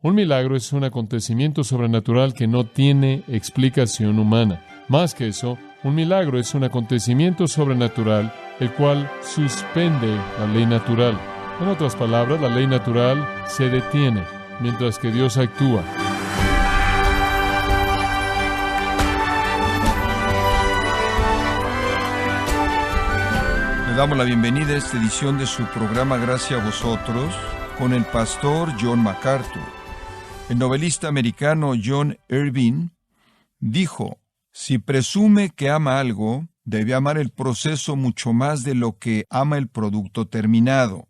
Un milagro es un acontecimiento sobrenatural que no tiene explicación humana. Más que eso, un milagro es un acontecimiento sobrenatural el cual suspende la ley natural. En otras palabras, la ley natural se detiene mientras que Dios actúa. Le damos la bienvenida a esta edición de su programa Gracia a Vosotros con el pastor John MacArthur. El novelista americano John Irving dijo: si presume que ama algo, debe amar el proceso mucho más de lo que ama el producto terminado.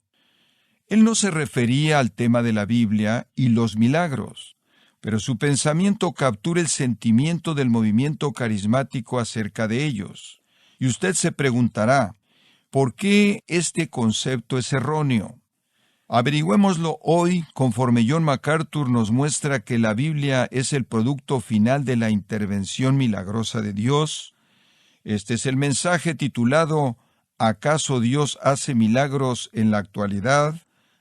Él no se refería al tema de la Biblia y los milagros, pero su pensamiento captura el sentimiento del movimiento carismático acerca de ellos. Y usted se preguntará, ¿por qué este concepto es erróneo? Averigüémoslo hoy conforme John MacArthur nos muestra que la Biblia es el producto final de la intervención milagrosa de Dios. Este es el mensaje titulado ¿Acaso Dios hace milagros en la actualidad?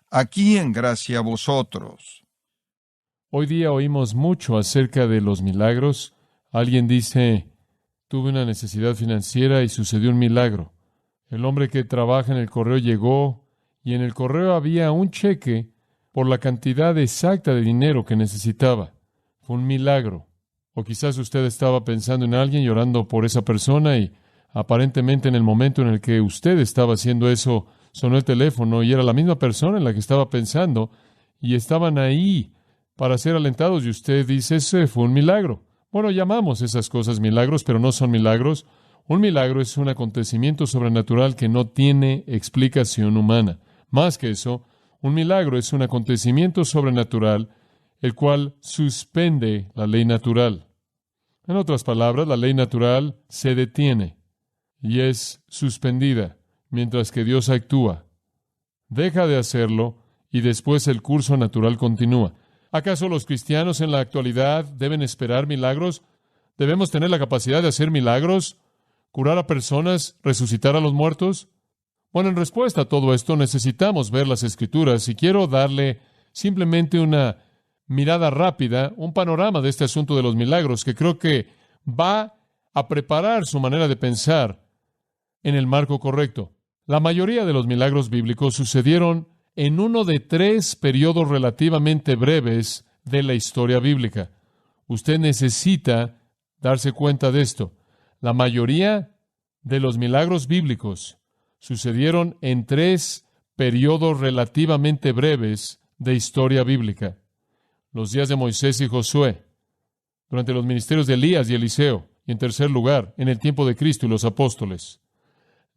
Aquí en Gracia a Vosotros. Hoy día oímos mucho acerca de los milagros. Alguien dice, tuve una necesidad financiera y sucedió un milagro. El hombre que trabaja en el correo llegó y en el correo había un cheque por la cantidad exacta de dinero que necesitaba. Fue un milagro. O quizás usted estaba pensando en alguien y orando por esa persona y aparentemente en el momento en el que usted estaba haciendo eso, sonó el teléfono y era la misma persona en la que estaba pensando y estaban ahí para ser alentados y usted dice, ese fue un milagro. Bueno, llamamos esas cosas milagros, pero no son milagros. Un milagro es un acontecimiento sobrenatural que no tiene explicación humana. Más que eso, un milagro es un acontecimiento sobrenatural el cual suspende la ley natural. En otras palabras, la ley natural se detiene y es suspendida mientras que Dios actúa. Deja de hacerlo y después el curso natural continúa. ¿Acaso los cristianos en la actualidad deben esperar milagros? ¿Debemos tener la capacidad de hacer milagros? ¿Curar a personas? ¿Resucitar a los muertos? Bueno, en respuesta a todo esto necesitamos ver las Escrituras y quiero darle simplemente una mirada rápida, un panorama de este asunto de los milagros que creo que va a preparar su manera de pensar en el marco correcto. La mayoría de los milagros bíblicos sucedieron en uno de 3 periodos relativamente breves de la historia bíblica. Usted necesita darse cuenta de esto. La mayoría de los milagros bíblicos sucedieron en 3 periodos relativamente breves de historia bíblica. Los días de Moisés y Josué, durante los ministerios de Elías y Eliseo, y en tercer lugar, en el tiempo de Cristo y los apóstoles.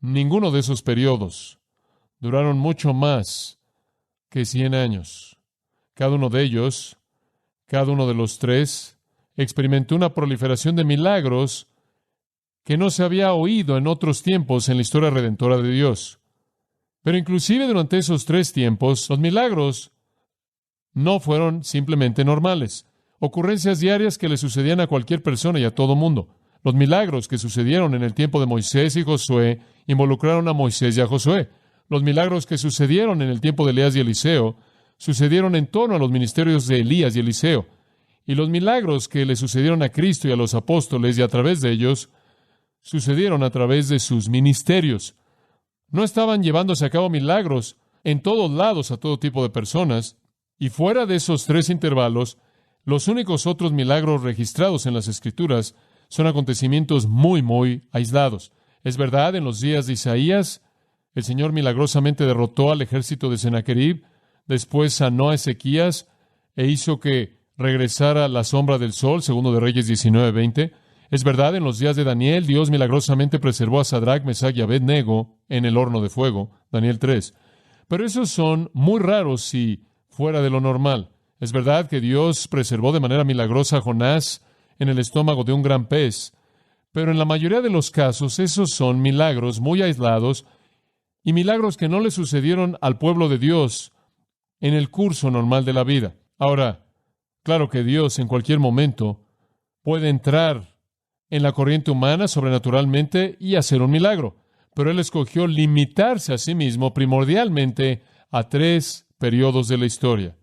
Ninguno de esos periodos duraron mucho más que 100 años. Cada uno de ellos, cada uno de los 3, experimentó una proliferación de milagros que no se había oído en otros tiempos en la historia redentora de Dios. Pero inclusive durante esos 3 tiempos, los milagros no fueron simplemente normales, ocurrencias diarias que le sucedían a cualquier persona y a todo mundo. Los milagros que sucedieron en el tiempo de Moisés y Josué involucraron a Moisés y a Josué. Los milagros que sucedieron en el tiempo de Elías y Eliseo sucedieron en torno a los ministerios de Elías y Eliseo. Y los milagros que le sucedieron a Cristo y a los apóstoles y a través de ellos sucedieron a través de sus ministerios. No estaban llevándose a cabo milagros en todos lados a todo tipo de personas, y fuera de esos 3 intervalos, los únicos otros milagros registrados en las Escrituras son acontecimientos muy aislados. Es verdad, en los días de Isaías, el Señor milagrosamente derrotó al ejército de Sennacherib, después sanó a Ezequías e hizo que regresara la sombra del sol, segundo de Reyes 19:20. Es verdad, en los días de Daniel, Dios milagrosamente preservó a Sadrach, Mesach y Abednego en el horno de fuego, Daniel 3. Pero esos son muy raros y fuera de lo normal. Es verdad que Dios preservó de manera milagrosa a Jonás en el estómago de un gran pez, pero en la mayoría de los casos esos son milagros muy aislados y milagros que no le sucedieron al pueblo de Dios en el curso normal de la vida. Ahora, claro que Dios en cualquier momento puede entrar en la corriente humana sobrenaturalmente y hacer un milagro, pero Él escogió limitarse a sí mismo primordialmente a 3 periodos de la historia.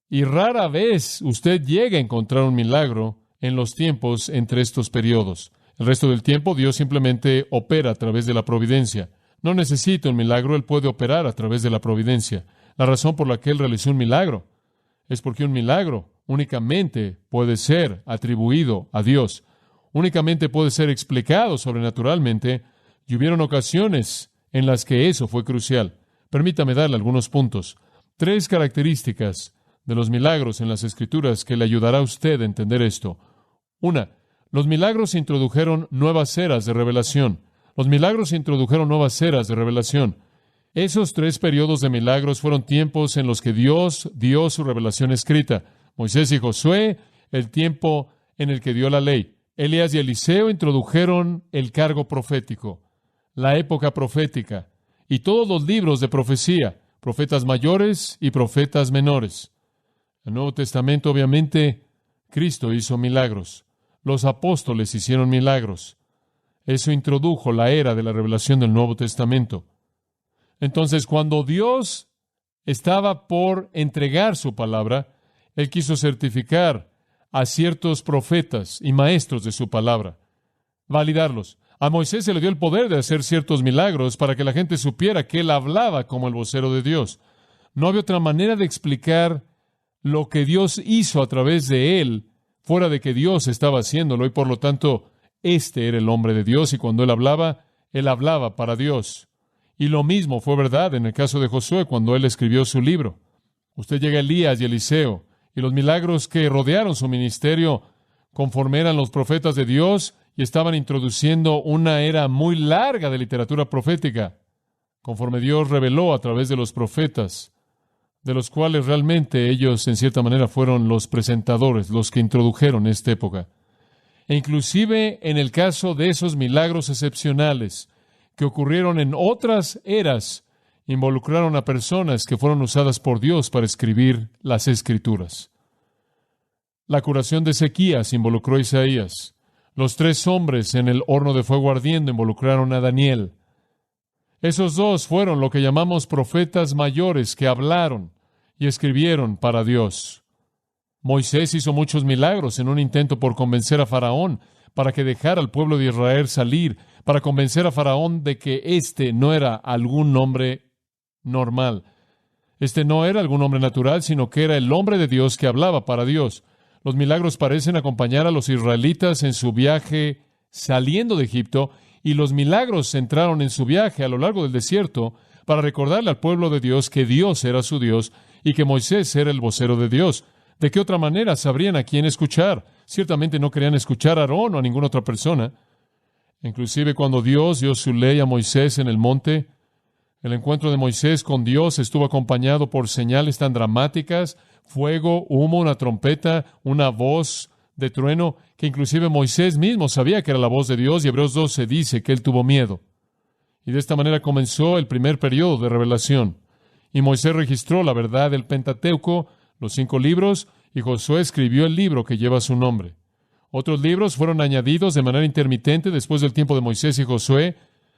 Y rara vez usted llega a encontrar un milagro en los tiempos entre estos periodos. El resto del tiempo Dios simplemente opera a través de la providencia. No necesita un milagro, Él puede operar a través de la providencia. La razón por la que Él realizó un milagro es porque un milagro únicamente puede ser atribuido a Dios. Únicamente puede ser explicado sobrenaturalmente, y hubieron ocasiones en las que eso fue crucial. Permítame darle algunos puntos. 3 características de los milagros en las Escrituras que le ayudará a usted a entender esto. 1. Los milagros introdujeron nuevas eras de revelación. Los milagros introdujeron nuevas eras de revelación. Esos 3 periodos de milagros fueron tiempos en los que Dios dio su revelación escrita. Moisés y Josué, el tiempo en el que dio la ley. Elías y Eliseo introdujeron el cargo profético, la época profética, y todos los libros de profecía, profetas mayores y profetas menores. En el Nuevo Testamento, obviamente, Cristo hizo milagros. Los apóstoles hicieron milagros. Eso introdujo la era de la revelación del Nuevo Testamento. Entonces, cuando Dios estaba por entregar su palabra, Él quiso certificar a ciertos profetas y maestros de su palabra, validarlos. A Moisés se le dio el poder de hacer ciertos milagros para que la gente supiera que él hablaba como el vocero de Dios. No había otra manera de explicar lo que Dios hizo a través de él, fuera de que Dios estaba haciéndolo, y por lo tanto, este era el hombre de Dios, y cuando él hablaba para Dios. Y lo mismo fue verdad en el caso de Josué cuando él escribió su libro. Usted llega a Elías y Eliseo, y los milagros que rodearon su ministerio, conforme eran los profetas de Dios, y estaban introduciendo una era muy larga de literatura profética, conforme Dios reveló a través de los profetas, de los cuales realmente ellos, en cierta manera, fueron los presentadores, los que introdujeron esta época. E inclusive en el caso de esos milagros excepcionales que ocurrieron en otras eras, involucraron a personas que fueron usadas por Dios para escribir las Escrituras. La curación de Ezequías involucró a Isaías. Los 3 hombres en el horno de fuego ardiendo involucraron a Daniel. Esos 2 fueron lo que llamamos profetas mayores que hablaron y escribieron para Dios. Moisés hizo muchos milagros en un intento por convencer a Faraón para que dejara al pueblo de Israel salir, para convencer a Faraón de que este no era algún hombre normal. Este no era algún hombre natural, sino que era el hombre de Dios que hablaba para Dios. Los milagros parecen acompañar a los israelitas en su viaje saliendo de Egipto, y los milagros entraron en su viaje a lo largo del desierto para recordarle al pueblo de Dios que Dios era su Dios y que Moisés era el vocero de Dios. ¿De qué otra manera sabrían a quién escuchar? Ciertamente no querían escuchar a Aarón o a ninguna otra persona. Inclusive cuando Dios dio su ley a Moisés en el monte, el encuentro de Moisés con Dios estuvo acompañado por señales tan dramáticas, fuego, humo, una trompeta, una voz de trueno, que inclusive Moisés mismo sabía que era la voz de Dios, y Hebreos 12 dice que él tuvo miedo. Y de esta manera comenzó el primer periodo de revelación. Y Moisés registró la verdad del Pentateuco, los 5 libros, y Josué escribió el libro que lleva su nombre. Otros libros fueron añadidos de manera intermitente después del tiempo de Moisés y Josué.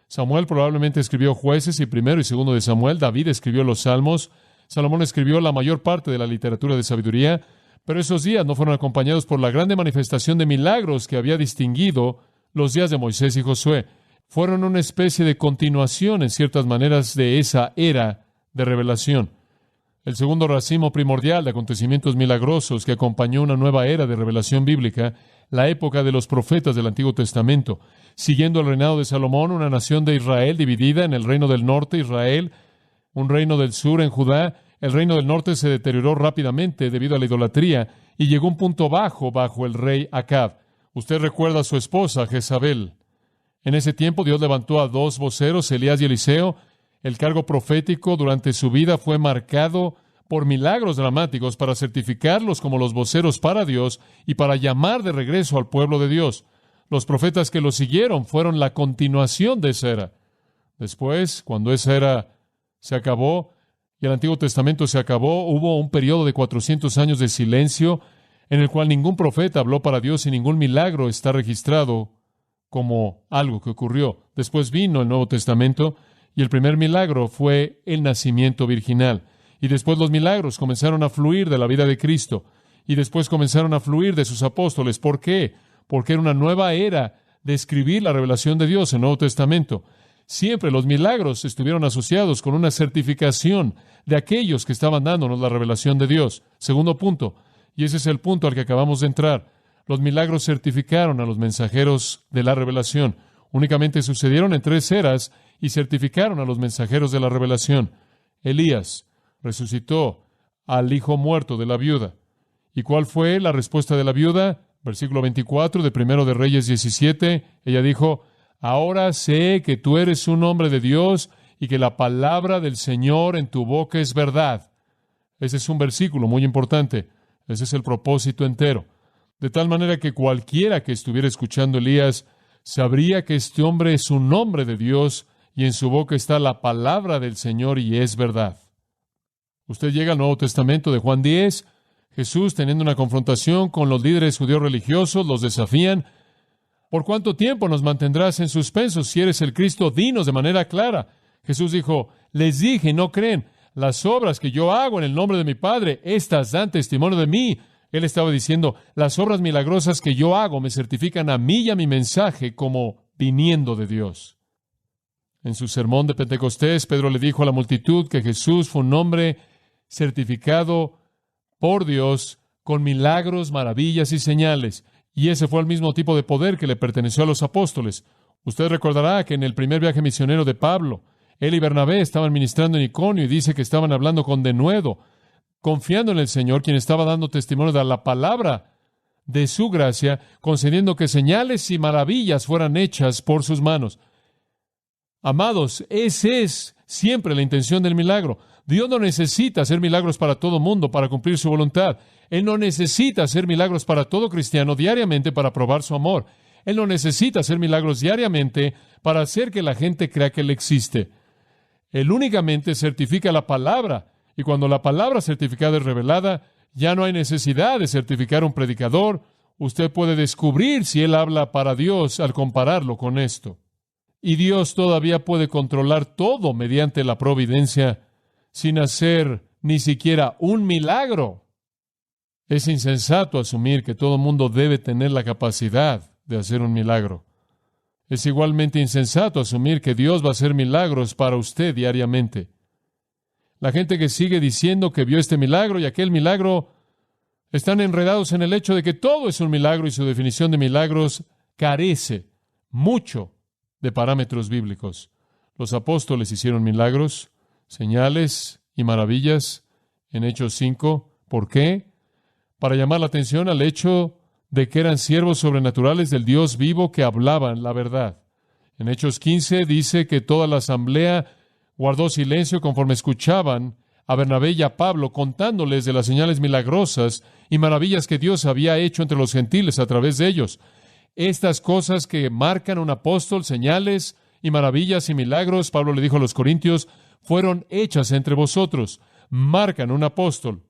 Samuel probablemente escribió Jueces y primero y segundo de Samuel. David escribió los Salmos. Salomón escribió la mayor parte de la literatura de sabiduría. Pero esos días no fueron acompañados por la grande manifestación de milagros que había distinguido los días de Moisés y Josué. Fueron una especie de continuación, en ciertas maneras, de esa era de revelación. El segundo racimo primordial de acontecimientos milagrosos que acompañó una nueva era de revelación bíblica, la época de los profetas del Antiguo Testamento. Siguiendo el reinado de Salomón, una nación de Israel dividida en el reino del norte, Israel, un reino del sur en Judá. El reino del norte se deterioró rápidamente debido a la idolatría y llegó a un punto bajo el rey Acab. Usted recuerda a su esposa, Jezabel. En ese tiempo Dios levantó a 2 voceros, Elías y Eliseo. El cargo profético durante su vida fue marcado por milagros dramáticos para certificarlos como los voceros para Dios y para llamar de regreso al pueblo de Dios. Los profetas que los siguieron fueron la continuación de esa era. Después, cuando esa era se acabó y el Antiguo Testamento se acabó, hubo un periodo de 400 años de silencio en el cual ningún profeta habló para Dios y ningún milagro está registrado como algo que ocurrió. Después vino el Nuevo Testamento y el primer milagro fue el nacimiento virginal. Y después los milagros comenzaron a fluir de la vida de Cristo. Y después comenzaron a fluir de sus apóstoles. ¿Por qué? Porque era una nueva era de escribir la revelación de Dios en el Nuevo Testamento. Siempre los milagros estuvieron asociados con una certificación de aquellos que estaban dándonos la revelación de Dios. Segundo punto, y ese es el punto al que acabamos de entrar. Los milagros certificaron a los mensajeros de la revelación. Únicamente sucedieron en 3 eras y certificaron a los mensajeros de la revelación. Elías resucitó al hijo muerto de la viuda. ¿Y cuál fue la respuesta de la viuda? Versículo 24 de 1 de Reyes 17. Ella dijo: ahora sé que tú eres un hombre de Dios y que la palabra del Señor en tu boca es verdad. Ese es un versículo muy importante. Ese es el propósito entero. De tal manera que cualquiera que estuviera escuchando a Elías sabría que este hombre es un hombre de Dios y en su boca está la palabra del Señor y es verdad. Usted llega al Nuevo Testamento de Juan 10, Jesús teniendo una confrontación con los líderes judíos religiosos, los desafían. ¿Por cuánto tiempo nos mantendrás en suspenso? Si eres el Cristo, dinos de manera clara. Jesús dijo: les dije y no creen. Las obras que yo hago en el nombre de mi Padre, estas dan testimonio de mí. Él estaba diciendo: las obras milagrosas que yo hago me certifican a mí y a mi mensaje como viniendo de Dios. En su sermón de Pentecostés, Pedro le dijo a la multitud que Jesús fue un hombre certificado por Dios con milagros, maravillas y señales. Y ese fue el mismo tipo de poder que le perteneció a los apóstoles. Usted recordará que en el primer viaje misionero de Pablo, él y Bernabé estaban ministrando en Iconio y dice que estaban hablando con denuedo, confiando en el Señor, quien estaba dando testimonio de la palabra de su gracia, concediendo que señales y maravillas fueran hechas por sus manos. Amados, esa es siempre la intención del milagro. Dios no necesita hacer milagros para todo mundo para cumplir su voluntad. Él no necesita hacer milagros para todo cristiano diariamente para probar su amor. Él no necesita hacer milagros diariamente para hacer que la gente crea que Él existe. Él únicamente certifica la palabra, y cuando la palabra certificada es revelada, ya no hay necesidad de certificar un predicador. Usted puede descubrir si él habla para Dios al compararlo con esto. Y Dios todavía puede controlar todo mediante la providencia, sin hacer ni siquiera un milagro. Es insensato asumir que todo mundo debe tener la capacidad de hacer un milagro. Es igualmente insensato asumir que Dios va a hacer milagros para usted diariamente. La gente que sigue diciendo que vio este milagro y aquel milagro están enredados en el hecho de que todo es un milagro y su definición de milagros carece mucho de parámetros bíblicos. Los apóstoles hicieron milagros, señales y maravillas en Hechos 5. ¿Por qué? Para llamar la atención al hecho de que eran siervos sobrenaturales del Dios vivo que hablaban la verdad. En Hechos 15 dice que toda la asamblea guardó silencio conforme escuchaban a Bernabé y a Pablo contándoles de las señales milagrosas y maravillas que Dios había hecho entre los gentiles a través de ellos. Estas cosas que marcan a un apóstol, señales y maravillas y milagros, Pablo le dijo a los corintios, fueron hechas entre vosotros, marcan un apóstol.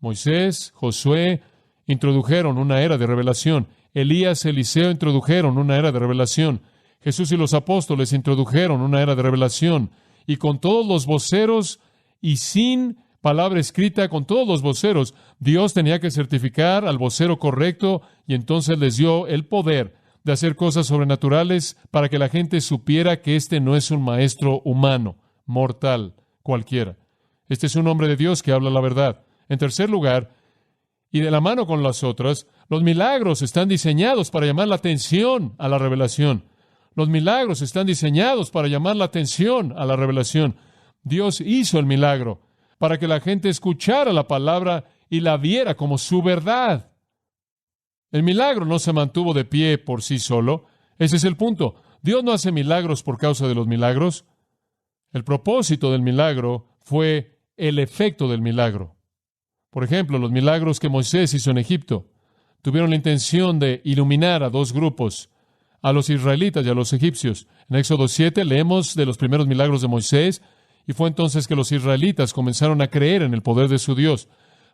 Moisés, Josué introdujeron una era de revelación. Elías, Eliseo introdujeron una era de revelación. Jesús y los apóstoles introdujeron una era de revelación. Y con todos los voceros y sin palabra escrita, con todos los voceros, Dios tenía que certificar al vocero correcto y entonces les dio el poder de hacer cosas sobrenaturales para que la gente supiera que este no es un maestro humano, mortal, cualquiera. Este es un hombre de Dios que habla la verdad. En tercer lugar, y de la mano con las otras, los milagros están diseñados para llamar la atención a la revelación. Los milagros están diseñados para llamar la atención a la revelación. Dios hizo el milagro para que la gente escuchara la palabra y la viera como su verdad. El milagro no se mantuvo de pie por sí solo. Ese es el punto. Dios no hace milagros por causa de los milagros. El propósito del milagro fue el efecto del milagro. Por ejemplo, los milagros que Moisés hizo en Egipto tuvieron la intención de iluminar a dos grupos, a los israelitas y a los egipcios. En Éxodo 7 leemos de los primeros milagros de Moisés, y fue entonces que los israelitas comenzaron a creer en el poder de su Dios.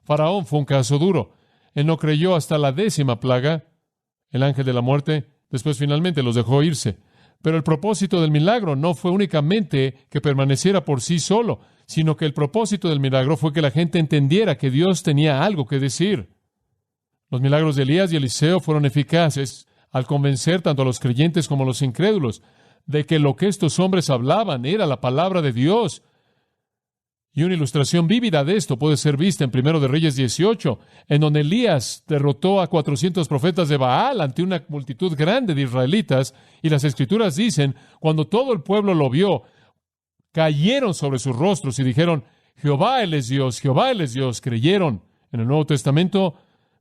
Faraón fue un caso duro. Él no creyó hasta la 10ª plaga, el ángel de la muerte. Después finalmente los dejó irse. Pero el propósito del milagro no fue únicamente que permaneciera por sí solo, sino que el propósito del milagro fue que la gente entendiera que Dios tenía algo que decir. Los milagros de Elías y Eliseo fueron eficaces al convencer tanto a los creyentes como a los incrédulos de que lo que estos hombres hablaban era la palabra de Dios. Y una ilustración vívida de esto puede ser vista en 1 de Reyes 18, en donde Elías derrotó a 400 profetas de Baal ante una multitud grande de israelitas, y las Escrituras dicen, cuando todo el pueblo lo vio, cayeron sobre sus rostros y dijeron, Jehová Él es Dios, Jehová Él es Dios. Creyeron. En el Nuevo Testamento,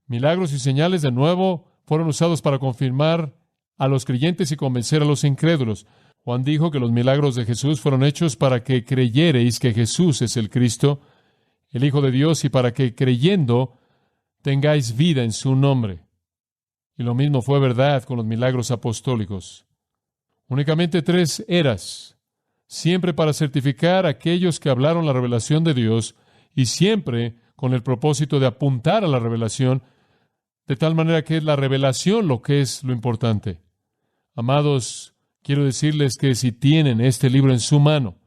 milagros y señales de nuevo fueron usados para confirmar a los creyentes y convencer a los incrédulos. Juan dijo que los milagros de Jesús fueron hechos para que creyereis que Jesús es el Cristo, el Hijo de Dios, y para que creyendo tengáis vida en su nombre. Y lo mismo fue verdad con los milagros apostólicos. Únicamente 3 eras, siempre para certificar a aquellos que hablaron la revelación de Dios y siempre con el propósito de apuntar a la revelación, de tal manera que es la revelación lo que es lo importante. Amados, quiero decirles que si tienen este libro en su mano,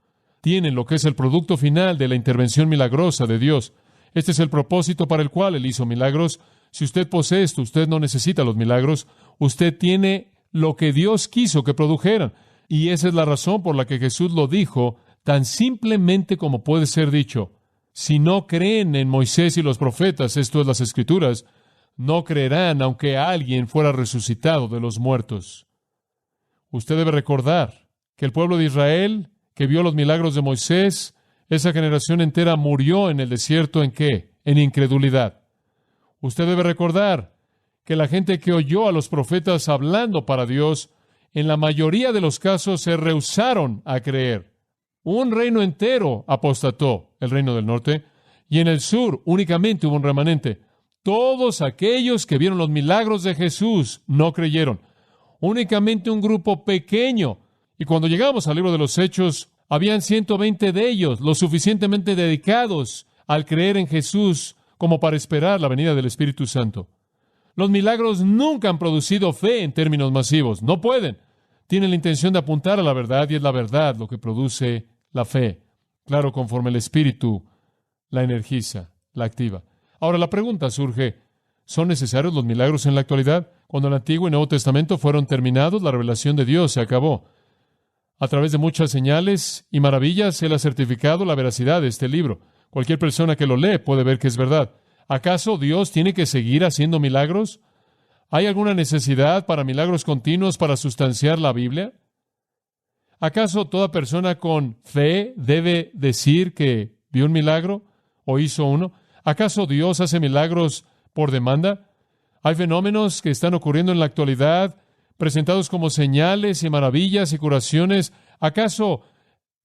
tienen lo que es el producto final de la intervención milagrosa de Dios. Este es el propósito para el cual Él hizo milagros. Si usted posee esto, usted no necesita los milagros. Usted tiene lo que Dios quiso que produjeran. Y esa es la razón por la que Jesús lo dijo tan simplemente como puede ser dicho. Si no creen en Moisés y los profetas, esto es las Escrituras, no creerán aunque alguien fuera resucitado de los muertos. Usted debe recordar que el pueblo de Israel, que vio los milagros de Moisés, esa generación entera murió en el desierto, ¿en qué? En incredulidad. Usted debe recordar que la gente que oyó a los profetas hablando para Dios, en la mayoría de los casos se rehusaron a creer. Un reino entero apostató, el reino del norte, y en el sur únicamente hubo un remanente. Todos aquellos que vieron los milagros de Jesús no creyeron. Únicamente un grupo pequeño. Y cuando llegamos al libro de los Hechos, habían 120 de ellos, lo suficientemente dedicados al creer en Jesús como para esperar la venida del Espíritu Santo. Los milagros nunca han producido fe en términos masivos. No pueden. Tienen la intención de apuntar a la verdad, y es la verdad lo que produce la fe. Claro, conforme el Espíritu la energiza, la activa. Ahora la pregunta surge, ¿son necesarios los milagros en la actualidad? Cuando el Antiguo y Nuevo Testamento fueron terminados, la revelación de Dios se acabó. A través de muchas señales y maravillas, Él ha certificado la veracidad de este libro. Cualquier persona que lo lee puede ver que es verdad. ¿Acaso Dios tiene que seguir haciendo milagros? ¿Hay alguna necesidad para milagros continuos para sustanciar la Biblia? ¿Acaso toda persona con fe debe decir que vio un milagro o hizo uno? ¿Acaso Dios hace milagros por demanda? Hay fenómenos que están ocurriendo en la actualidad, presentados como señales y maravillas y curaciones. ¿Acaso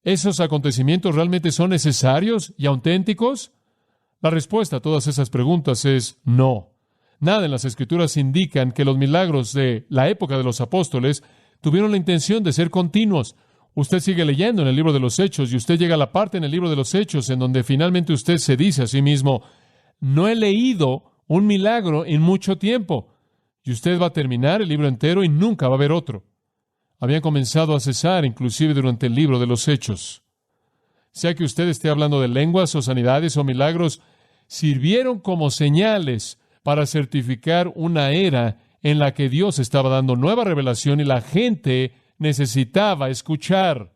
esos acontecimientos realmente son necesarios y auténticos? La respuesta a todas esas preguntas es no. Nada en las Escrituras indican que los milagros de la época de los apóstoles tuvieron la intención de ser continuos. Usted sigue leyendo en el libro de los Hechos y usted llega a la parte en el libro de los Hechos en donde finalmente usted se dice a sí mismo, no he leído un milagro en mucho tiempo. Y usted va a terminar el libro entero y nunca va a haber otro. Habían comenzado a cesar inclusive durante el libro de los Hechos. Sea que usted esté hablando de lenguas o sanidades o milagros, sirvieron como señales para certificar una era en la que Dios estaba dando nueva revelación y la gente necesitaba escuchar.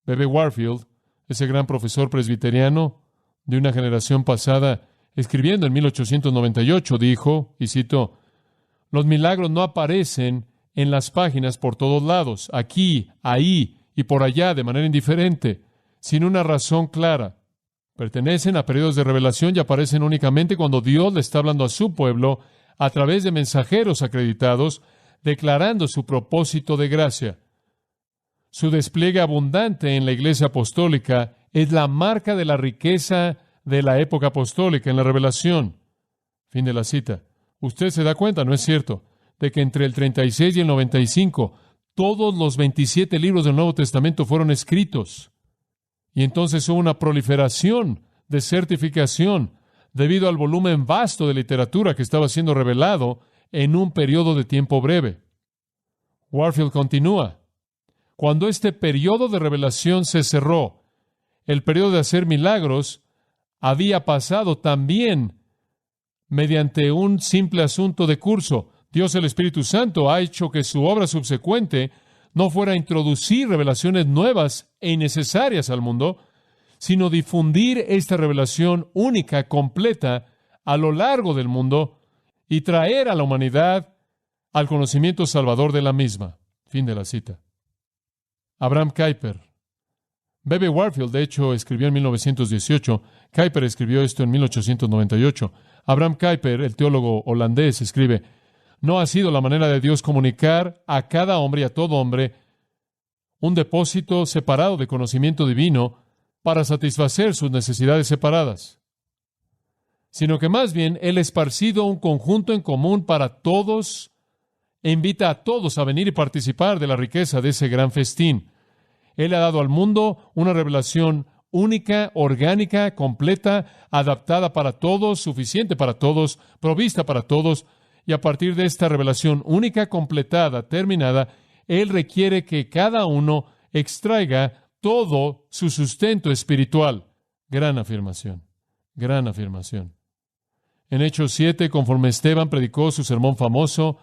B.B. Warfield, ese gran profesor presbiteriano de una generación pasada, escribiendo en 1898, dijo, y cito, los milagros no aparecen en las páginas por todos lados, aquí, ahí y por allá de manera indiferente, sin una razón clara. Pertenecen a periodos de revelación y aparecen únicamente cuando Dios le está hablando a su pueblo a través de mensajeros acreditados, declarando su propósito de gracia. Su despliegue abundante en la Iglesia apostólica es la marca de la riqueza de la época apostólica en la revelación. Fin de la cita. Usted se da cuenta, ¿no es cierto?, de que entre el 36 y el 95, todos los 27 libros del Nuevo Testamento fueron escritos. Y entonces hubo una proliferación de certificación debido al volumen vasto de literatura que estaba siendo revelado en un periodo de tiempo breve. Warfield continúa. Cuando este periodo de revelación se cerró, el periodo de hacer milagros había pasado también mediante un simple asunto de curso. Dios el Espíritu Santo ha hecho que su obra subsecuente no fuera a introducir revelaciones nuevas e innecesarias al mundo, sino difundir esta revelación única, completa, a lo largo del mundo y traer a la humanidad al conocimiento salvador de la misma. Fin de la cita. Abraham Kuyper. B.B. Warfield, de hecho, escribió en 1918. Kuyper escribió esto en 1898. Abraham Kuyper, el teólogo holandés, escribe: no ha sido la manera de Dios comunicar a cada hombre y a todo hombre un depósito separado de conocimiento divino para satisfacer sus necesidades separadas, sino que más bien Él ha esparcido un conjunto en común para todos e invita a todos a venir y participar de la riqueza de ese gran festín. Él ha dado al mundo una revelación única, orgánica, completa, adaptada para todos, suficiente para todos, provista para todos, y a partir de esta revelación única, completada, terminada, Él requiere que cada uno extraiga todo su sustento espiritual. Gran afirmación, gran afirmación. En Hechos 7, conforme Esteban predicó su sermón famoso,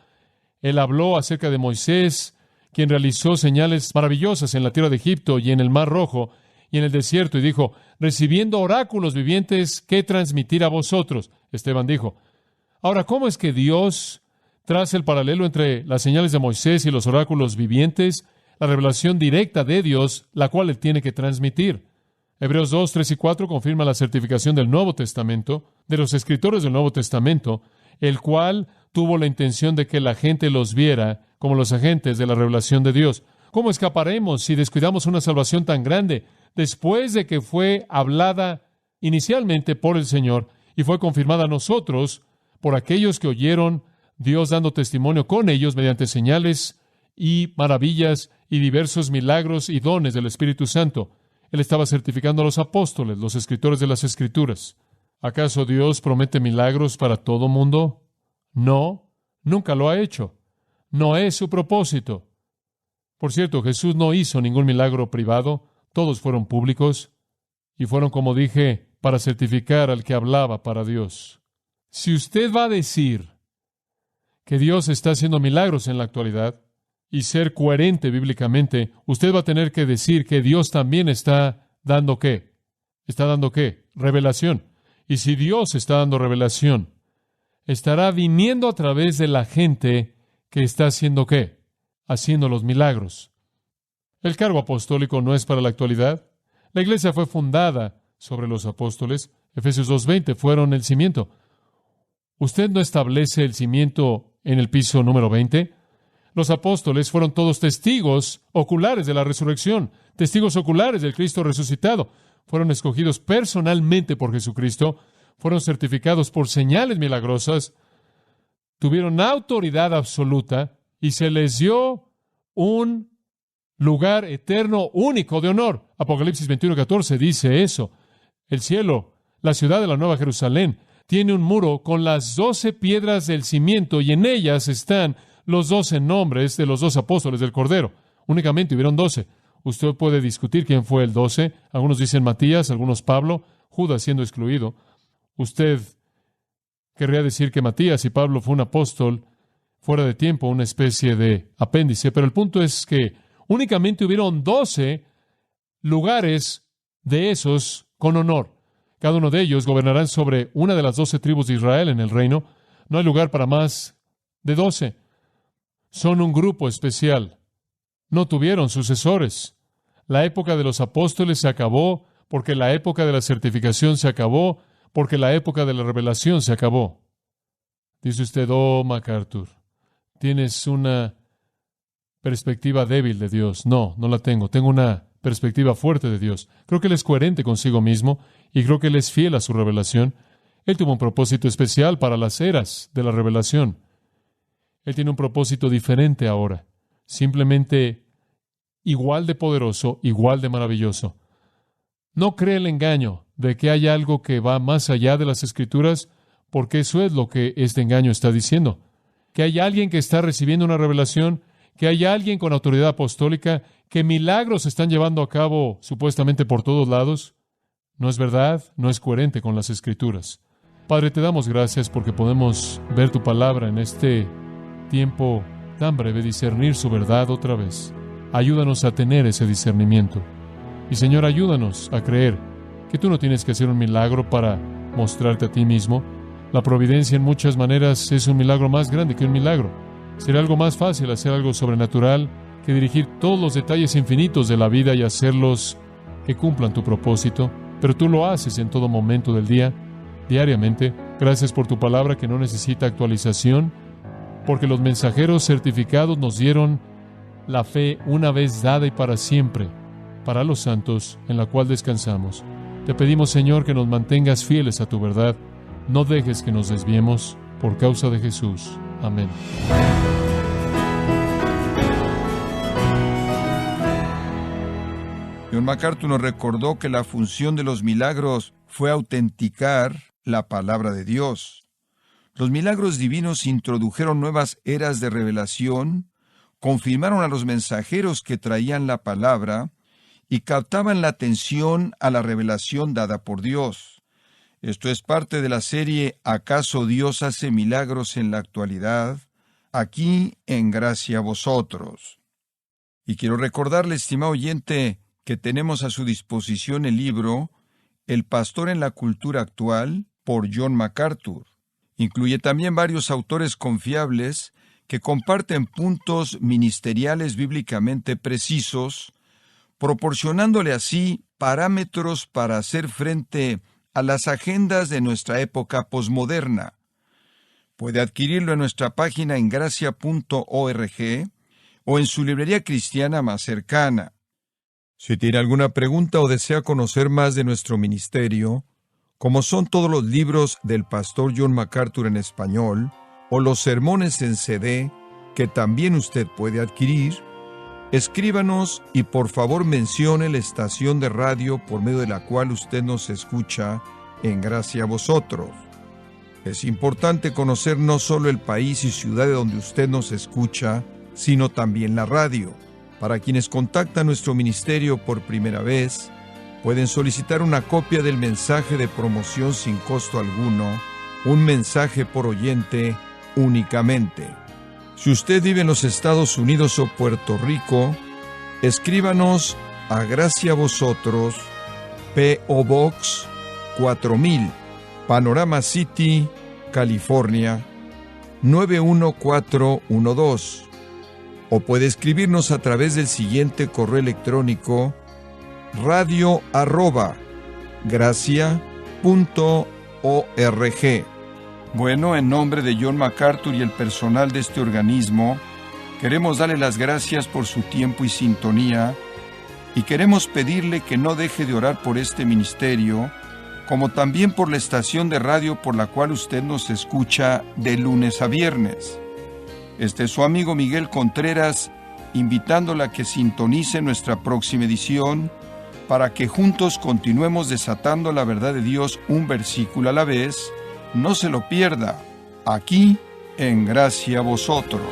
él habló acerca de Moisés, quien realizó señales maravillosas en la tierra de Egipto y en el Mar Rojo y en el desierto, y dijo: recibiendo oráculos vivientes que transmitir a vosotros. Esteban dijo: ahora, ¿cómo es que Dios traza el paralelo entre las señales de Moisés y los oráculos vivientes? La revelación directa de Dios, la cual Él tiene que transmitir. Hebreos 2, 3 y 4 confirma la certificación del Nuevo Testamento, de los escritores del Nuevo Testamento, el cual tuvo la intención de que la gente los viera como los agentes de la revelación de Dios. ¿Cómo escaparemos si descuidamos una salvación tan grande después de que fue hablada inicialmente por el Señor y fue confirmada a nosotros por aquellos que oyeron, Dios dando testimonio con ellos mediante señales y maravillas y diversos milagros y dones del Espíritu Santo? Él estaba certificando a los apóstoles, los escritores de las Escrituras. ¿Acaso Dios promete milagros para todo mundo? No, nunca lo ha hecho. No es su propósito. Por cierto, Jesús no hizo ningún milagro privado, todos fueron públicos y fueron, como dije, para certificar al que hablaba para Dios. Si usted va a decir que Dios está haciendo milagros en la actualidad y ser coherente bíblicamente, usted va a tener que decir que Dios también está dando ¿qué? ¿Está dando qué? Revelación. Y si Dios está dando revelación, estará viniendo a través de la gente que está haciendo ¿qué? Haciendo los milagros. El cargo apostólico no es para la actualidad. La iglesia fue fundada sobre los apóstoles. Efesios 2:20 fueron el cimiento. ¿Usted no establece el cimiento en el piso número 20? Los apóstoles fueron todos testigos oculares de la resurrección, testigos oculares del Cristo resucitado. Fueron escogidos personalmente por Jesucristo, fueron certificados por señales milagrosas, tuvieron autoridad absoluta y se les dio un lugar eterno único de honor. Apocalipsis 21:14 dice eso. El cielo, la ciudad de la Nueva Jerusalén, tiene un muro con las 12 piedras del cimiento y en ellas están los 12 nombres de los 2 apóstoles del Cordero. Únicamente hubieron 12. Usted puede discutir quién fue el 12. Algunos dicen Matías, algunos Pablo, Judas siendo excluido. Usted querría decir que Matías y Pablo fue un apóstol fuera de tiempo, una especie de apéndice, pero el punto es que únicamente hubieron 12 lugares de esos con honor. Cada uno de ellos gobernarán sobre una de las 12 tribus de Israel en el reino. No hay lugar para más de 12. Son un grupo especial. No tuvieron sucesores. La época de los apóstoles se acabó porque la época de la certificación se acabó, porque la época de la revelación se acabó. Dice usted: oh, MacArthur, tienes una perspectiva débil de Dios. No, no la tengo. Tengo una perspectiva fuerte de Dios. Creo que Él es coherente consigo mismo y creo que Él es fiel a su revelación. Él tuvo un propósito especial para las eras de la revelación. Él tiene un propósito diferente ahora, simplemente igual de poderoso, igual de maravilloso. No cree el engaño de que hay algo que va más allá de las Escrituras, porque eso es lo que este engaño está diciendo. Que hay alguien que está recibiendo una revelación que hay alguien con autoridad apostólica, que milagros se están llevando a cabo supuestamente por todos lados. No es verdad, no es coherente con las Escrituras. Padre, te damos gracias porque podemos ver tu palabra en este tiempo tan breve, discernir su verdad otra vez. Ayúdanos a tener ese discernimiento. Y Señor, ayúdanos a creer que tú no tienes que hacer un milagro para mostrarte a ti mismo. La providencia en muchas maneras es un milagro más grande que un milagro. Sería algo más fácil hacer algo sobrenatural que dirigir todos los detalles infinitos de la vida y hacerlos que cumplan tu propósito. Pero tú lo haces en todo momento del día, diariamente. Gracias por tu palabra que no necesita actualización, porque los mensajeros certificados nos dieron la fe una vez dada y para siempre, para los santos, en la cual descansamos. Te pedimos, Señor, que nos mantengas fieles a tu verdad. No dejes que nos desviemos, por causa de Jesús. Amén. John MacArthur nos recordó que la función de los milagros fue autenticar la palabra de Dios. Los milagros divinos introdujeron nuevas eras de revelación, confirmaron a los mensajeros que traían la palabra y captaban la atención a la revelación dada por Dios. Esto es parte de la serie ¿Acaso Dios hace milagros en la actualidad? Aquí en Gracia a Vosotros. Y quiero recordarle, estimado oyente, que tenemos a su disposición el libro El pastor en la cultura actual, por John MacArthur. Incluye también varios autores confiables que comparten puntos ministeriales bíblicamente precisos, proporcionándole así parámetros para hacer frente a las agendas de nuestra época posmoderna. Puede adquirirlo en nuestra página en gracia.org o en su librería cristiana más cercana. Si tiene alguna pregunta o desea conocer más de nuestro ministerio, como son todos los libros del pastor John MacArthur en español, o los sermones en CD, que también usted puede adquirir, escríbanos y por favor mencione la estación de radio por medio de la cual usted nos escucha en Gracia a Vosotros. Es importante conocer no solo el país y ciudad de donde usted nos escucha, sino también la radio. Para quienes contactan nuestro ministerio por primera vez, pueden solicitar una copia del mensaje de promoción sin costo alguno, un mensaje por oyente únicamente. Si usted vive en los Estados Unidos o Puerto Rico, escríbanos a Gracia a Vosotros, P.O. Box 4000, Panorama City, California, 91412. O puede escribirnos a través del siguiente correo electrónico: radio@gracia.org. Bueno, en nombre de John MacArthur y el personal de este organismo, queremos darle las gracias por su tiempo y sintonía, y queremos pedirle que no deje de orar por este ministerio, como también por la estación de radio por la cual usted nos escucha de lunes a viernes. Este es su amigo Miguel Contreras, invitándola a que sintonice nuestra próxima edición para que juntos continuemos desatando la verdad de Dios un versículo a la vez. No se lo pierda, aquí en Gracia a Vosotros.